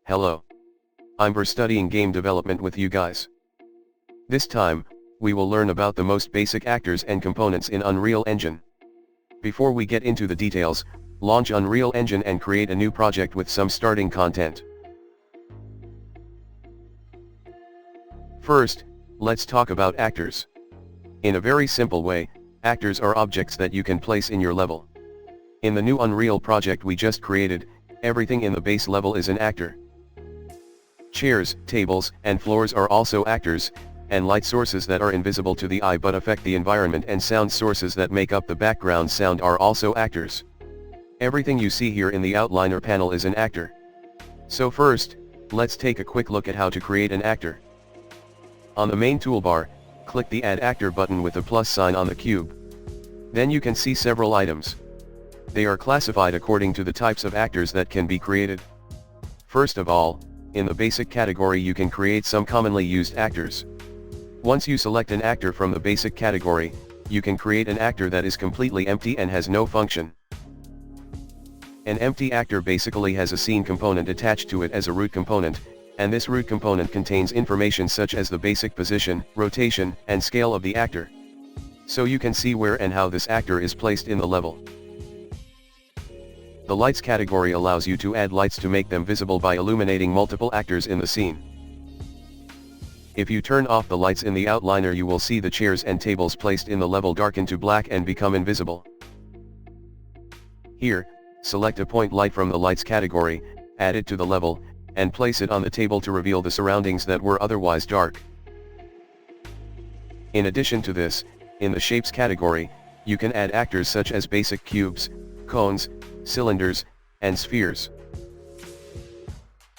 Hello. I'm studying game development with you guys. This time, we will learn about the most basic actors and components in Unreal Engine. Before we get into the details, launch Unreal Engine and create a new project with some starting content. First, let's talk about actors. In a very simple way, actors are objects that you can place in your level. In the new Unreal project we just created, everything in the base level is an actor. Chairs, tables, and floors are also actors, and light sources that are invisible to the eye but affect the environment and sound sources that make up the background sound are also actors. Everything you see here in the outliner panel is an actor. So first, let's take a quick look at how to create an actor. On the main toolbar, click the Add Actor button with the plus sign on the cube. Then you can see several items. They are classified according to the types of actors that can be created. First of all, in the basic category you can create some commonly used actors. Once you select an actor from the basic category, you can create an actor that is completely empty and has no function. An empty actor basically has a scene component attached to it as a root component, and this root component contains information such as the basic position, rotation, and scale of the actor. So you can see where and how this actor is placed in the level. The lights category allows you to add lights to make them visible by illuminating multiple actors in the scene. If you turn off the lights in the outliner you will see the chairs and tables placed in the level darken to black and become invisible. Here, select a point light from the lights category, add it to the level, and place it on the table to reveal the surroundings that were otherwise dark. In addition to this, in the shapes category, you can add actors such as basic cubes, cones, cylinders, and spheres.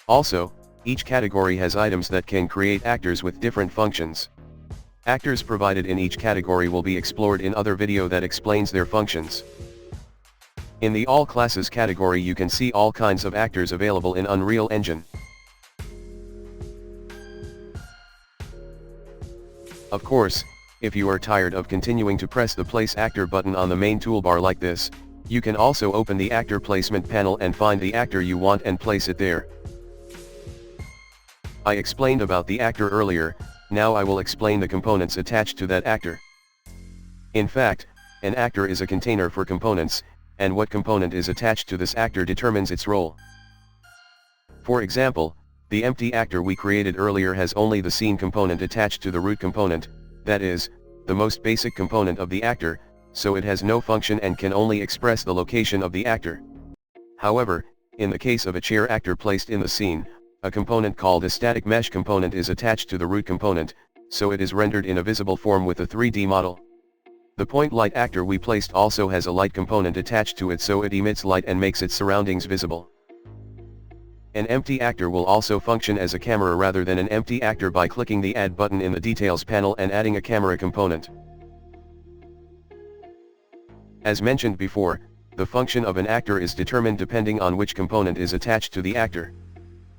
Also, each category has items that can create actors with different functions. Actors provided in each category will be explored in other video that explains their functions. In the All Classes category you can see all kinds of actors available in Unreal Engine. Of course, if you are tired of continuing to press the Place Actor button on the main toolbar like this, you can also open the Actor Placement panel and find the actor you want and place it there. I explained about the actor earlier, now I will explain the components attached to that actor. In fact, an actor is a container for components, and what component is attached to this actor determines its role. For example, the empty actor we created earlier has only the scene component attached to the root component, that is, the most basic component of the actor, so it has no function and can only express the location of the actor. However, in the case of a chair actor placed in the scene, a component called a static mesh component is attached to the root component, so it is rendered in a visible form with a 3D model. The point light actor we placed also has a light component attached to it so it emits light and makes its surroundings visible. An empty actor will also function as a camera rather than an empty actor by clicking the Add button in the Details panel and adding a camera component. As mentioned before, the function of an actor is determined depending on which component is attached to the actor.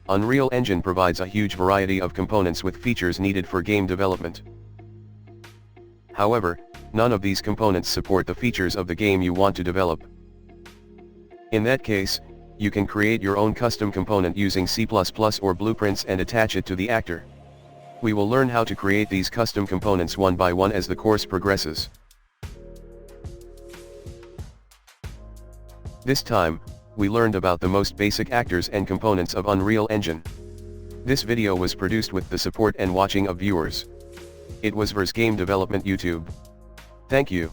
Unreal Engine provides a huge variety of components with features needed for game development. However, none of these components support the features of the game you want to develop. In that case, you can create your own custom component using C++ or blueprints and attach it to the actor. We will learn how to create these custom components one by one as the course progresses. This time, we learned about the most basic actors and components of Unreal Engine. This video was produced with the support and watching of viewers. It was Vers Game Development YouTube. Thank you.